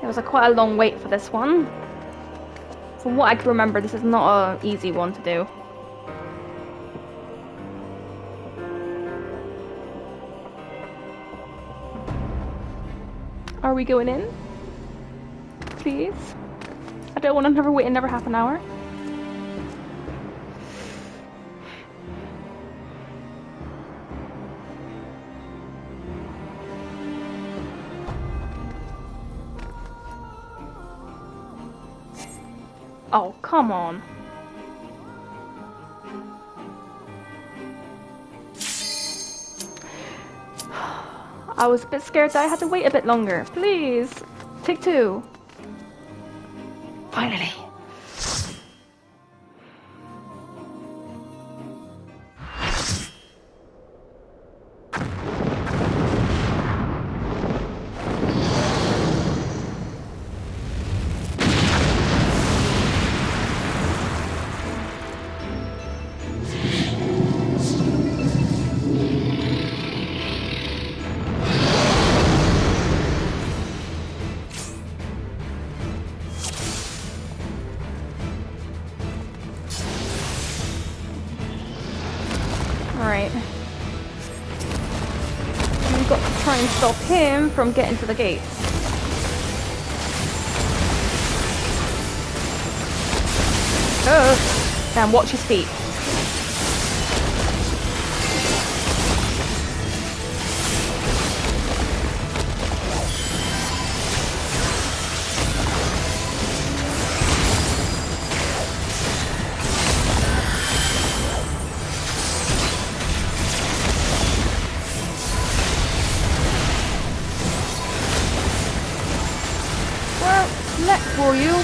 It was quite a long wait for this one. From what I can remember, this is not an easy one to do. Are we going in? Please? I don't want to wait another half an hour. Oh, come on. I was a bit scared that I had to wait a bit longer. Please. Take two. Finally. Alright. We've got to try and stop him from getting to the gate. Oh! Now watch his feet. For you.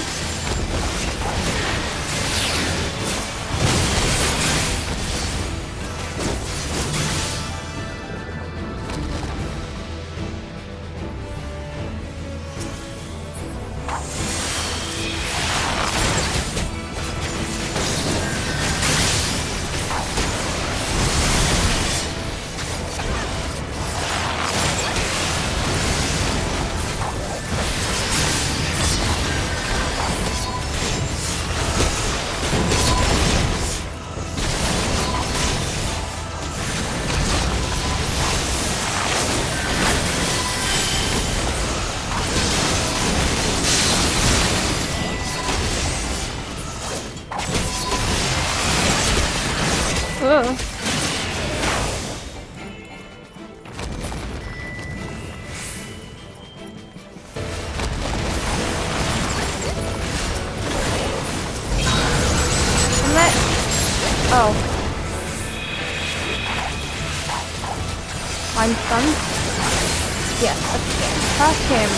Ugh. Oh. I'm stunned? Yes, attack him.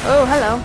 Oh, hello.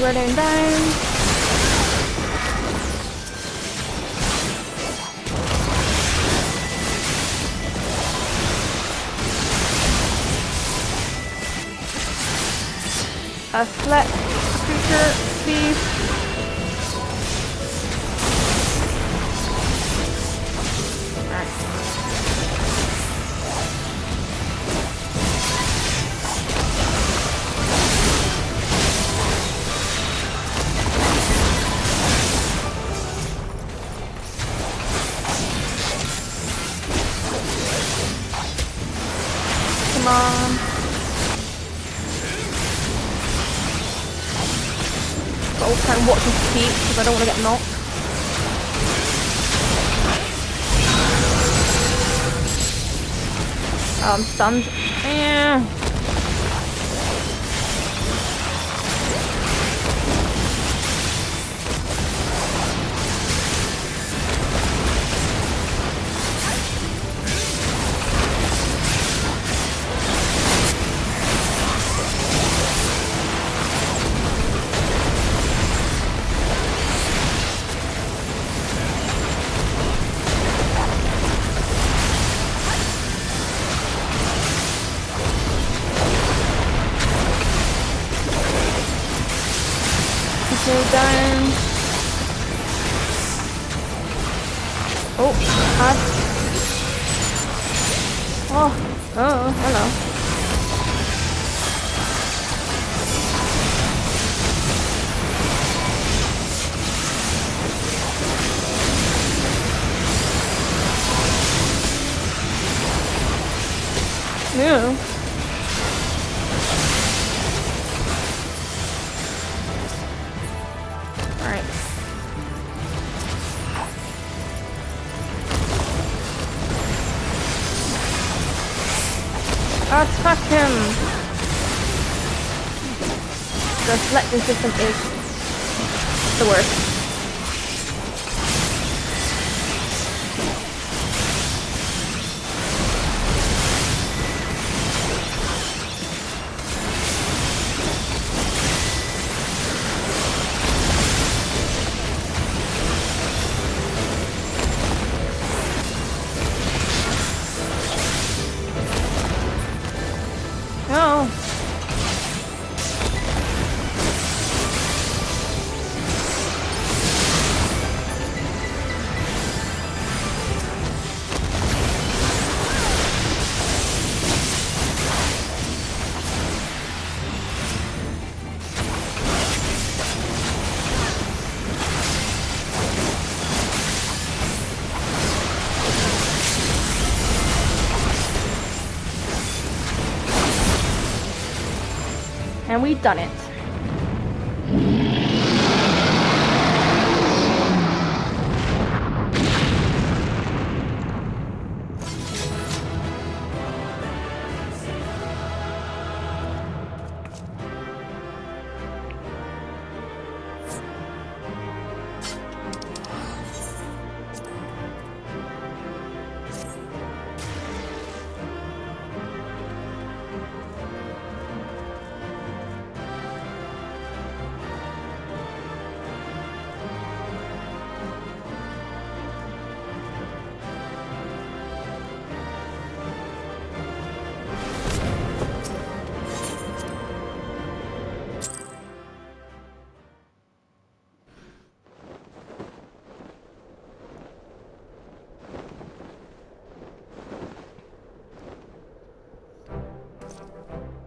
We're down. Select creature, please. Alright. Come on. Got all kind of watching for feet because I don't want to get knocked. I'm stunned. Yeah. Go down. Oh, hard. Oh, hello. Ew. Alright. Attack him! The selection system is the worst. No. And we've done it.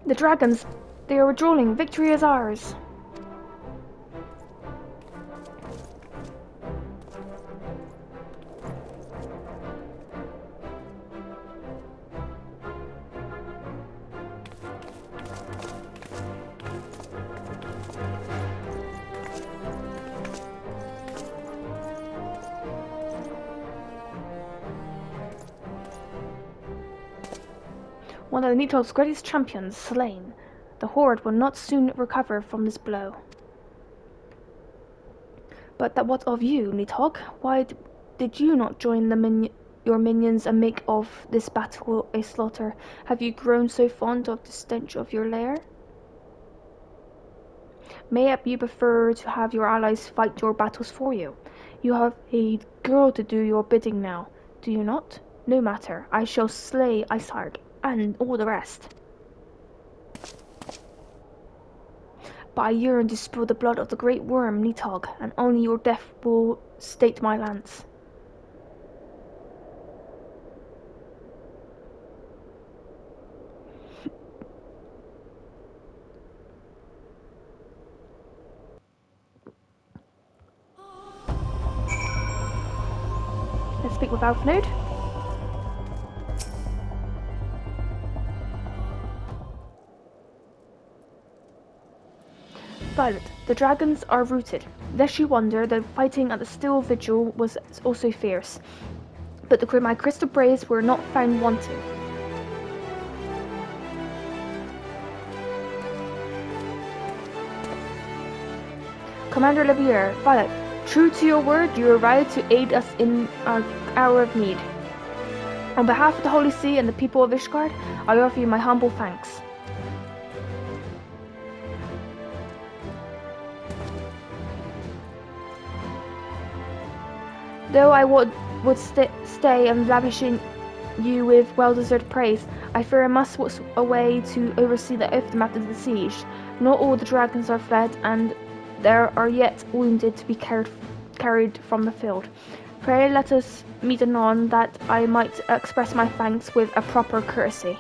The dragons, they are withdrawing. Victory is ours. One of the Nidhogg's greatest champions slain. The Horde will not soon recover from this blow. But what of you, Nidhogg? Why did you not join your minions and make of this battle a slaughter? Have you grown so fond of the stench of your lair? Mayhap you prefer to have your allies fight your battles for you. You have a girl to do your bidding now, do you not? No matter, I shall slay Iceheart, and all the rest. But I yearn to spill the blood of the great worm, Nidhogg, and only your death will state my lance. Let's speak with Alphnode. Violet, the dragons are rooted. Lest you wonder, the fighting at the Still Vigil was also fierce, but my crystal braves were not found wanting. Commander Levier, Violet, true to your word, you arrived to aid us in our hour of need. On behalf of the Holy See and the people of Ishgard, I offer you my humble thanks. Though I would stay and lavishing you with well-deserved praise, I fear I must watch away to oversee the aftermath of the siege. Not all the dragons are fled, and there are yet wounded to be carried from the field. Pray let us meet anon, that I might express my thanks with a proper courtesy.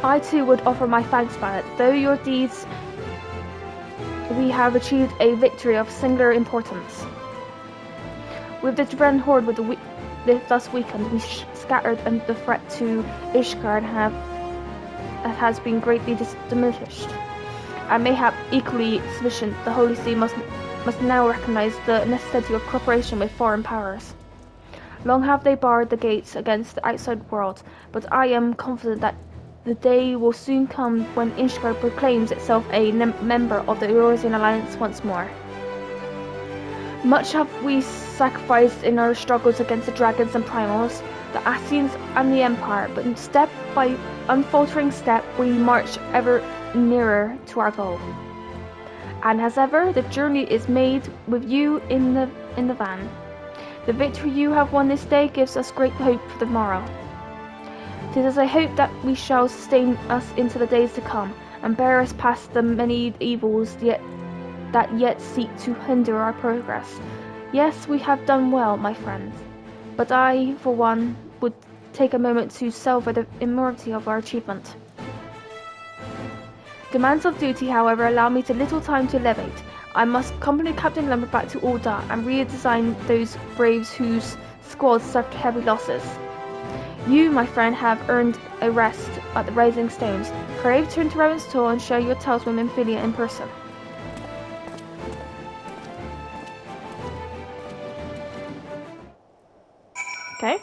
I too would offer my thanks, Violet. Though your deeds, we have achieved a victory of singular importance. With the Dren horde thus weakened, we scattered, and the threat to Ishgard has been greatly diminished. And mayhap equally sufficient, the Holy See must now recognize the necessity of cooperation with foreign powers. Long have they barred the gates against the outside world, but I am confident that the day will soon come when Ishgard proclaims itself a member of the Eorzean Alliance once more. Much have we sacrificed in our struggles against the dragons and primals, the Ascians and the Empire, but step by unfaltering step we march ever nearer to our goal. And as ever, the journey is made with you in the van. The victory you have won this day gives us great hope for the morrow. It is a hope that we shall sustain us into the days to come, and bear us past the many evils that yet seek to hinder our progress. Yes, we have done well, my friends, but I, for one, would take a moment to savor the immortality of our achievement. Demands of duty, however, allow me to little time to elevate. I must accompany Captain Lumber back to Ul'dah and redesign those braves whose squads suffered heavy losses. You, my friend, have earned a rest at the Rising Stones. Pray return to Raven's Tour and share your tales with Minfilia in person. Okay.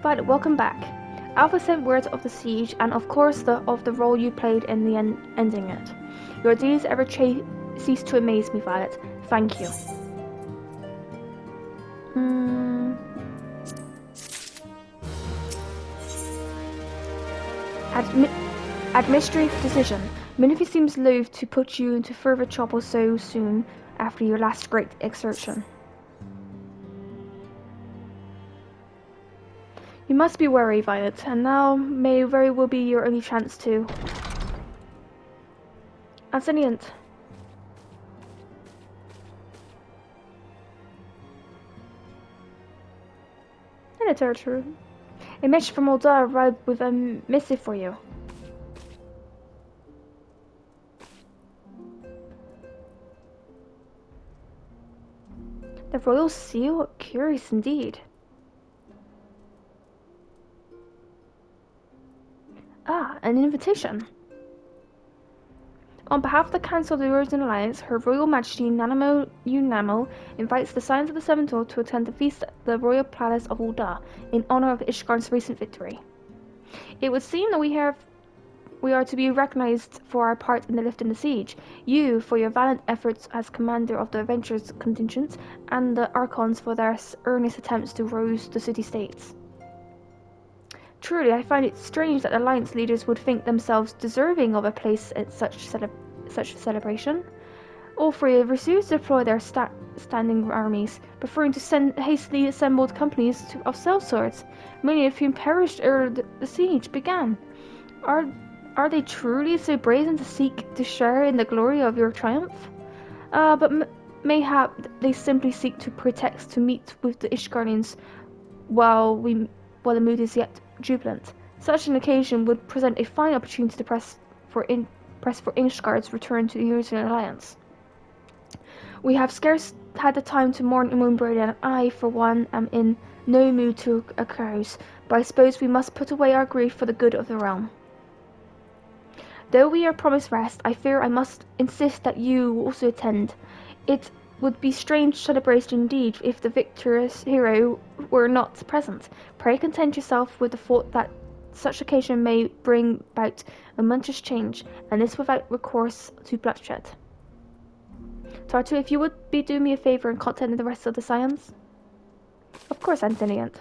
But welcome back. Alpha sent word of the siege and of course of the role you played in the ending it. Your deeds ever cease to amaze me, Violet. Thank you. Administrative decision. Minify seems loath to put you into further trouble so soon after your last great exertion. You must be wary, Violet, and now may very well be your only chance to. Ansenient. minute, Archer. A message from Olda arrived with a missive for you. The royal seal? Curious indeed. Ah, an invitation. On behalf of the Council of the Earthern Alliance, Her Royal Majesty Nanamo Unamo invites the Scions of the Seventh Order to attend the feast at the Royal Palace of Ul'dah in honor of Ishgar's recent victory. It would seem that we are to be recognized for our part in the lifting the siege, you for your valiant efforts as commander of the adventurers contingent, and the Archons for their earnest attempts to rouse the city-states. Truly, I find it strange that Alliance leaders would think themselves deserving of a place at such celebration. All three have refused to deploy their standing armies, preferring to send hastily assembled companies of sellswords, many of whom perished ere the siege began. Are they truly so brazen to seek to share in the glory of your triumph? But mayhap they simply seek to pretext to meet with the Ishgardians while the mood is yet jubilant. Such an occasion would present a fine opportunity to press for Ishgard's return to the Eastern Alliance. We have scarce had the time to mourn Moonbird, and I, for one, am in no mood to carouse, but I suppose we must put away our grief for the good of the realm. Though we are promised rest, I fear I must insist that you also attend. It would be strange celebration indeed if the victorious hero were not present. Pray content yourself with the thought that such occasion may bring about a momentous change, and this without recourse to bloodshed. Tartu, if you would do me a favor and contact the rest of the Scions? Of course, Antoniant.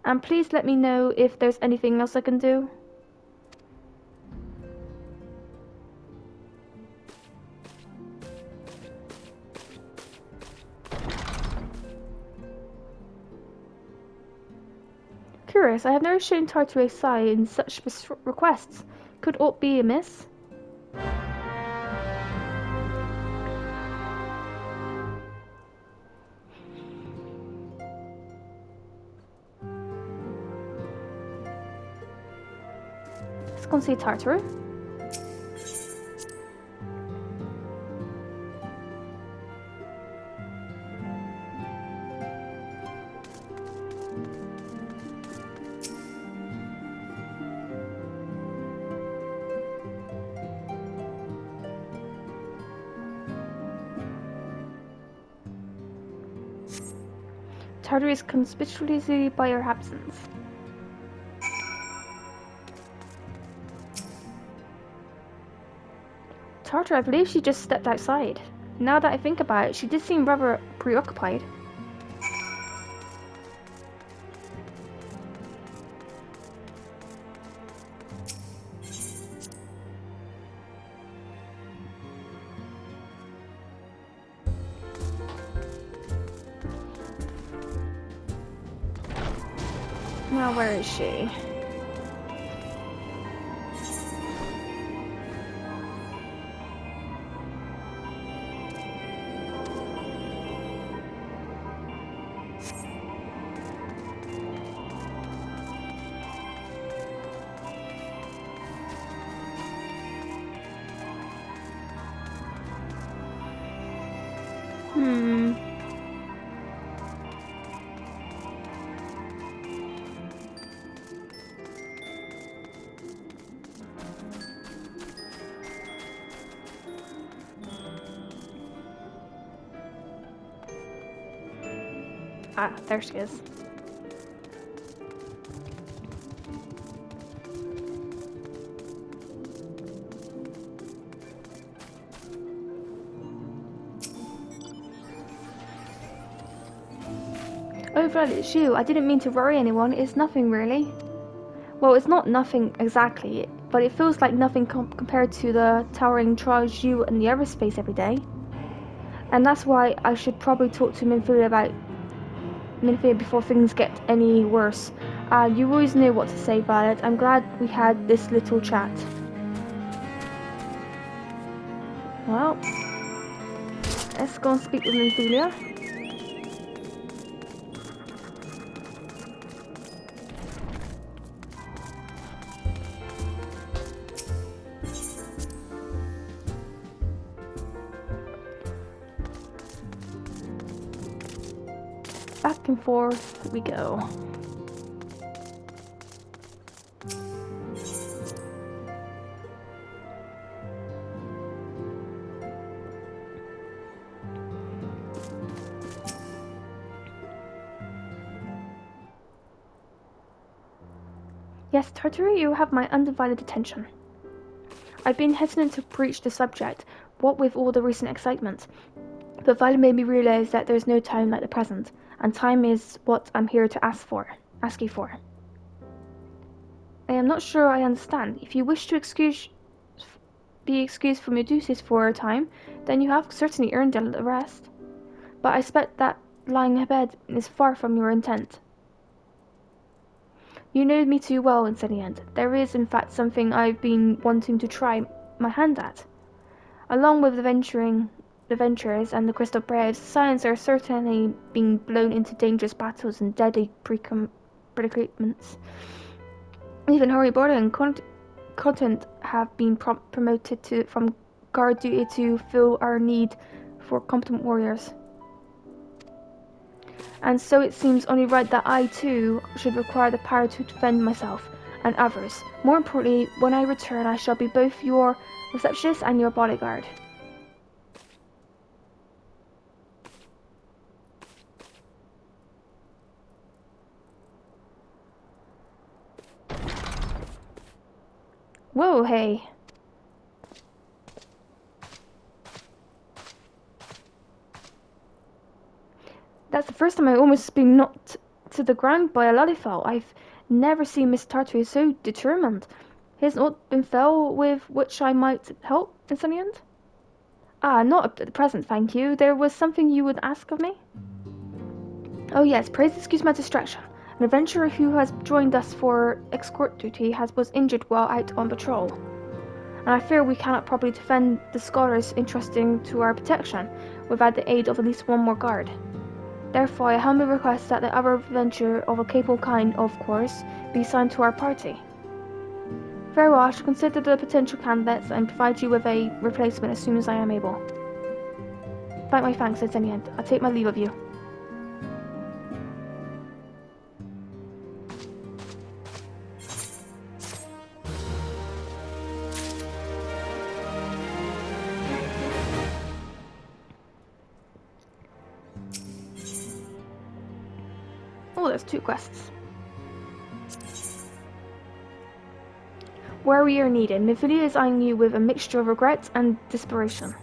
And please let me know if there's anything else I can do. Curious, I have never shown Tartu a sigh in such requests. Could aught be amiss? Let's go and see Tartaru. Tartaru is conspicuously by her absence. Tartaru, I believe she just stepped outside. Now that I think about it, she did seem rather preoccupied. Now, where is she? Ah, there she is. Oh, Vlad, it's you. I didn't mean to worry anyone. It's nothing, really. Well, it's not nothing exactly, but it feels like nothing compared to the towering trials you and the others face every day. And that's why I should probably talk to Minfield about Minfield before things get any worse. You always knew what to say, Violet. I'm glad we had this little chat. Well, let's go and speak with Minfield. Back and forth we go. Yes, Tartary, you have my undivided attention. I've been hesitant to broach the subject, what with all the recent excitement, but Violet made me realize that there's no time like the present, and time is what I'm here to ask you for. I am not sure I understand. If you wish to be excused from your duties for a time, then you have certainly earned a rest. But I suspect that lying in bed is far from your intent. You know me too well, in the end. There is, in fact, something I've been wanting to try my hand at. Along with the ventures and the crystal braves, science are certainly being blown into dangerous battles and deadly predicaments. Even Harry Potter and content have been promoted from guard duty to fill our need for competent warriors. And so it seems only right that I, too, should require the power to defend myself and others. More importantly, when I return, I shall be both your receptionist and your bodyguard. Whoa, hey. That's the first time I've almost been knocked to the ground by a lollyfowl. I've never seen Miss Tartary so determined. Has not been fell with which I might help in the end? Ah, not at the present, thank you. There was something you would ask of me? Oh yes, please excuse my distraction. An adventurer who has joined us for escort duty was injured while out on patrol, and I fear we cannot properly defend the scholars entrusting to our protection without the aid of at least one more guard. Therefore, I humbly request that the other adventurer of a capable kind, of course, be assigned to our party. Very well, I shall consider the potential candidates and provide you with a replacement as soon as I am able. Despite my thanks at any end, I take my leave of you. Oh, there's 2 quests. Where we are needed, Mephilia is eyeing you with a mixture of regret and desperation.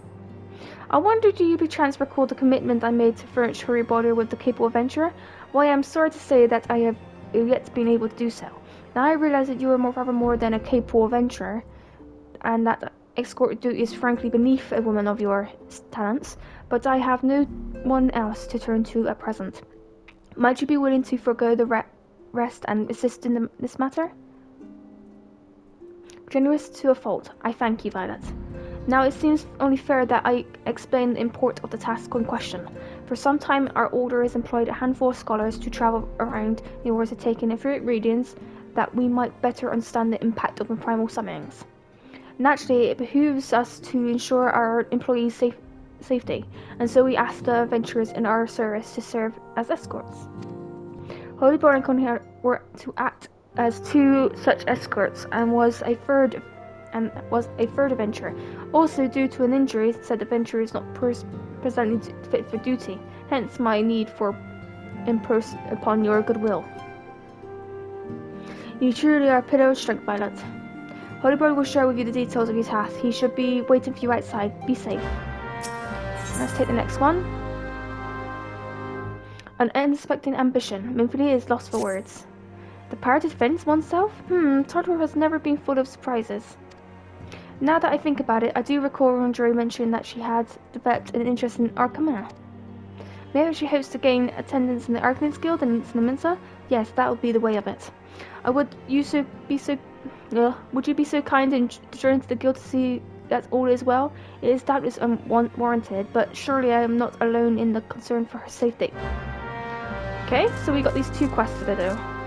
I wonder do you perchance recall the commitment I made to furnish Harry Potter with the capable adventurer? Why, I am sorry to say that I have yet been able to do so. Now I realize that you are rather more than a capable adventurer, and that escort duty is frankly beneath a woman of your talents, but I have no one else to turn to at present. Might you be willing to forego the rest and assist in this matter? Generous to a fault. I thank you, Violet. Now it seems only fair that I explain the import of the task in question. For some time, our order has employed a handful of scholars to travel around in order to take in inferior readings that we might better understand the impact of primal summonings. Naturally, it behooves us to ensure our employees' safety, and so we ask the adventurers in our service to serve as escorts. Holyborn and Coney were to act as 2 such escorts, and was a third adventurer. Also, due to an injury, said adventurer is not presently fit for duty. Hence, my need for impose upon your goodwill. You truly are a pillar of strength, Violet. Holyborn will share with you the details of your task. He should be waiting for you outside. Be safe. Let's take the next one. An unsuspecting ambition. Minfily is lost for words. The power to defend oneself? Tartar has never been full of surprises. Now that I think about it, I do recall Rondre mentioning that she had developed an interest in Arcana. Maybe she hopes to gain attendance in the Arcanist Guild and in the Mensa? Yes, that would be the way of it. Would you be so kind and join to the guild to see that all is well? It is doubtless unwarranted, but surely I am not alone in the concern for her safety. Okay, so we got these 2 quests to do.